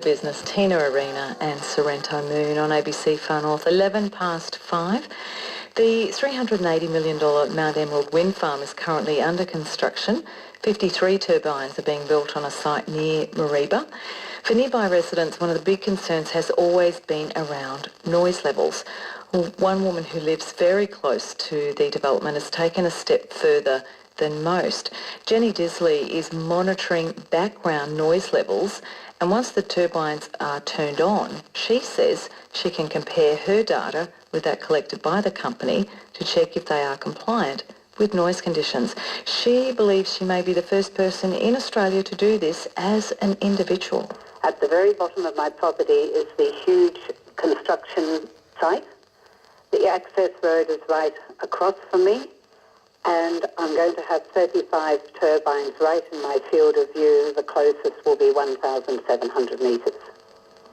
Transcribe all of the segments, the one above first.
Business, Tina Arena and Sorrento Moon on ABC Far North, 11 past 5. The $380 million Mount Emerald wind farm is currently under construction. 53 turbines are being built on a site near Mariba. For nearby residents, one of the big concerns has always been around noise levels. One woman who lives very close to the development has taken a step further than most. Jenny Disley is monitoring background noise levels, and once the turbines are turned on, she says she can compare her data with that collected by the company to check if they are compliant with noise conditions. She believes she may be the first person in Australia to do this as an individual. At the very bottom of my property is the huge construction site. The access road is right across from me, and I'm going to have 35 turbines right in my field of view. The closest will be 1,700 metres.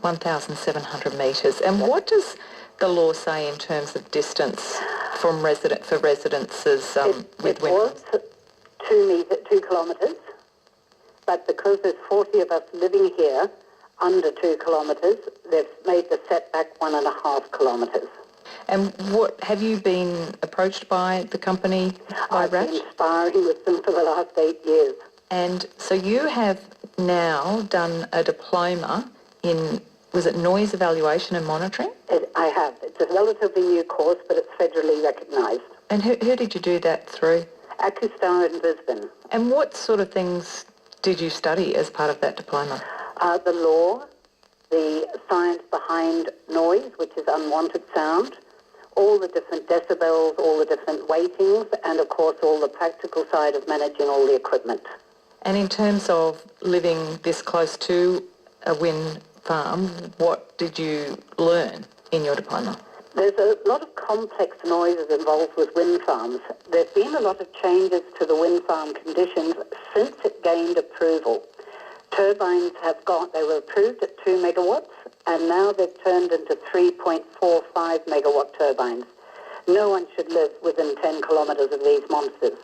1,700 metres. And what does the law say in terms of distance from residences with wind farms? It was 2 kilometres, but because there's 40 of us living here under 2 kilometres, they've made the setback 1.5 kilometres. And what have you been approached by the company, by I've RATCH? been sparring with them for the last 8 years. And so you have now done a diploma in, was it noise evaluation and monitoring? I have. It's a relatively new course, but it's federally recognised. And who did you do that through? AccuStar in Brisbane. And what sort of things did you study as part of that diploma? The law, the science behind noise, which is unwanted sound, all the different decibels, all the different weightings, and of course all the practical side of managing all the equipment. And in terms of living this close to a wind farm, what did you learn in your diploma? There's a lot of complex noises involved with wind farms. There's been a lot of changes to the wind farm conditions since it gained approval. Turbines they were approved at 2 megawatts, and now they've turned into 3.45 megawatt turbines. No one should live within 10 kilometres of these monsters.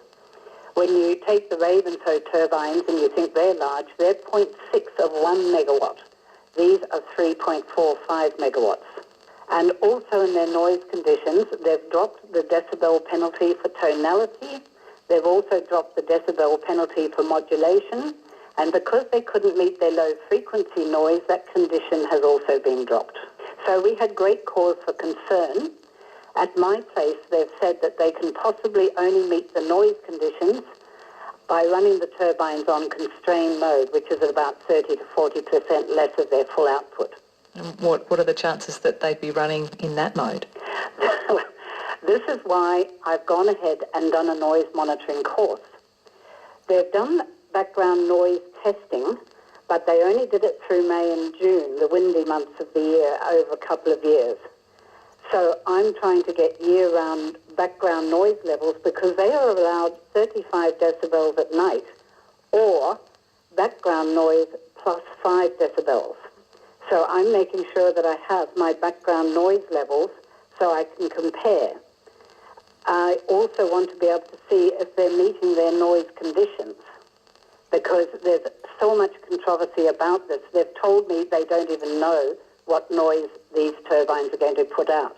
When you take the Ravenshoe turbines and you think they're large, they're 0.6 of 1 megawatt. These are 3.45 megawatts. And also in their noise conditions, they've dropped the decibel penalty for tonality. They've also dropped the decibel penalty for modulation. And because they couldn't meet their low frequency noise, that condition has also been dropped. So we had great cause for concern. At my place, they've said that they can possibly only meet the noise conditions by running the turbines on constrained mode, which is about 30 to 40% less of their full output. And what are the chances that they'd be running in that mode? This is why I've gone ahead and done a noise monitoring course. They've done background noise testing, but they only did it through May and June, the windy months of the year, over a couple of years. So I'm trying to get year-round background noise levels because they are allowed 35 decibels at night or background noise plus 5 decibels. So I'm making sure that I have my background noise levels so I can compare. I also want to be able to see if they're meeting their noise conditions, because there's so much controversy about this. They've told me they don't even know what noise these turbines are going to put out.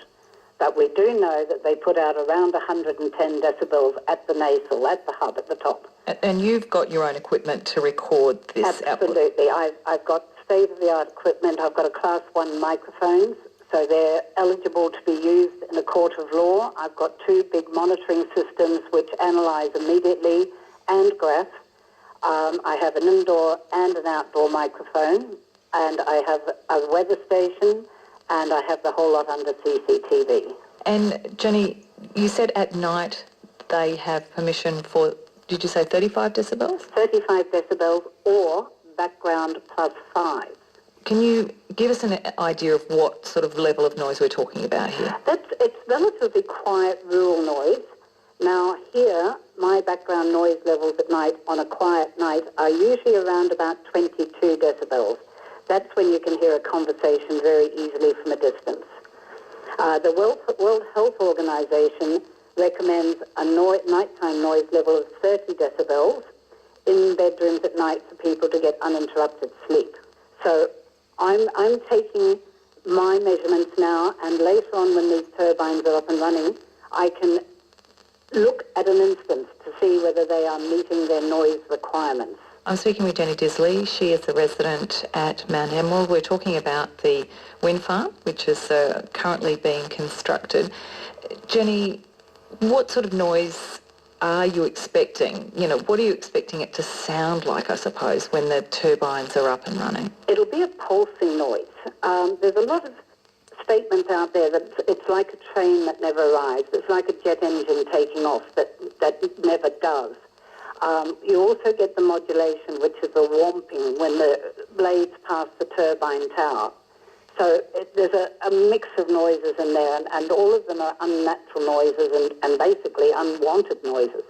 But we do know that they put out around 110 decibels at the nasal, at the hub, at the top. And you've got your own equipment to record this output? Absolutely. I've got state-of-the-art equipment. I've got a Class 1 microphones, so they're eligible to be used in a court of law. I've got 2 big monitoring systems which analyse immediately and graph. I have an indoor and an outdoor microphone, and I have a weather station, and I have the whole lot under CCTV. And Jenny, you said at night they have permission for, did you say 35 decibels? 35 decibels or background plus 5. Can you give us an idea of what sort of level of noise we're talking about here? It's relatively quiet rural noise. Now here, my background noise levels at night on a quiet night are usually around about 22 decibels. That's when you can hear a conversation very easily from a distance. The World Health Organization recommends a nighttime noise level of 30 decibels in bedrooms at night for people to get uninterrupted sleep. So I'm taking my measurements now, and later on when these turbines are up and running, I can look at an instance to see whether they are meeting their noise requirements. I'm speaking with Jenny Disley. She is a resident at Mount Emerald. We're talking about the wind farm, which is currently being constructed. Jenny, what sort of noise are you expecting? You know, what are you expecting it to sound like, I suppose, when the turbines are up and running? It'll be a pulsing noise. There's a lot of statements out there that it's like a train that never arrives. It's like a jet engine taking off that never does. You also get the modulation, which is a whomping when the blades pass the turbine tower. So there's a mix of noises in there, and all of them are unnatural noises and basically unwanted noises.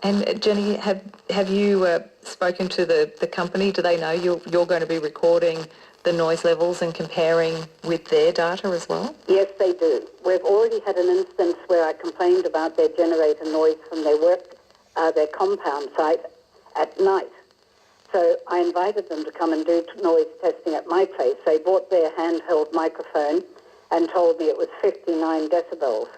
And Jenny, have you spoken to the company? Do they know you're going to be recording the noise levels and comparing with their data as well? Yes, they do. We've already had an instance where I complained about their generator noise from their compound site at night. So I invited them to come and do noise testing at my place. They bought their handheld microphone and told me it was 59 decibels.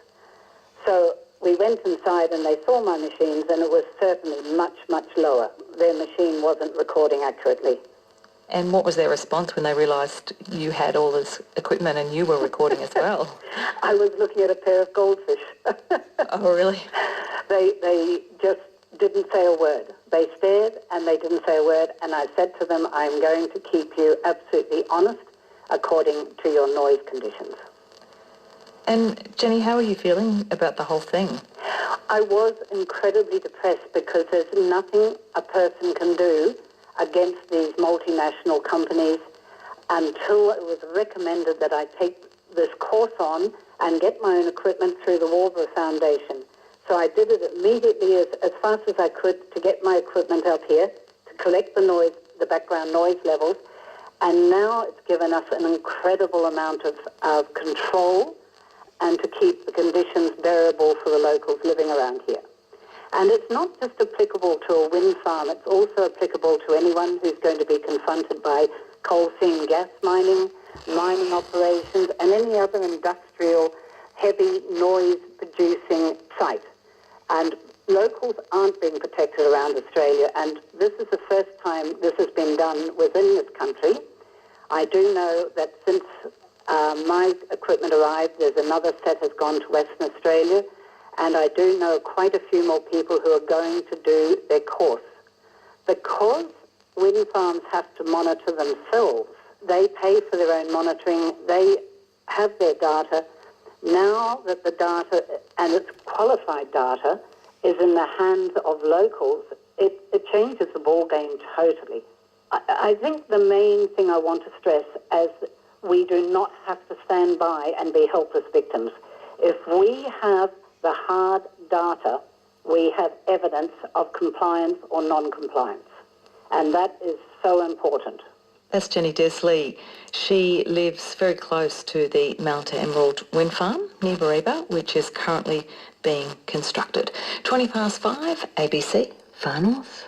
So we went inside and they saw my machines, and it was certainly much, much lower. Their machine wasn't recording accurately. And what was their response when they realised you had all this equipment and you were recording as well? I was looking at a pair of goldfish. Oh, really? They just didn't say a word. They stared and they didn't say a word, and I said to them, I'm going to keep you absolutely honest according to your noise conditions. And Jenny, how are you feeling about the whole thing? I was incredibly depressed because there's nothing a person can do against these multinational companies until it was recommended that I take this course on and get my own equipment through the Warburg Foundation. So I did it immediately as fast as I could to get my equipment up here, to collect the noise, the background noise levels, and now it's given us an incredible amount of control and to keep the conditions bearable for the locals living around here. And it's not just applicable to a wind farm, it's also applicable to anyone who's going to be confronted by coal seam gas mining operations, and any other industrial heavy noise-producing site. And locals aren't being protected around Australia, and this is the first time this has been done within this country. I do know that since my equipment arrived, there's another set has gone to Western Australia, and I do know quite a few more people who are going to do their course. Because wind farms have to monitor themselves, they pay for their own monitoring, they have their data. Now that the data, and it's qualified data, is in the hands of locals, it changes the ball game totally. I think the main thing I want to stress is we do not have to stand by and be helpless victims. If we have the hard data, we have evidence of compliance or non-compliance. And that is so important. That's Jenny Disley. She lives very close to the Mount Emerald wind farm near Bareba, which is currently being constructed. 5:20, ABC, Far North.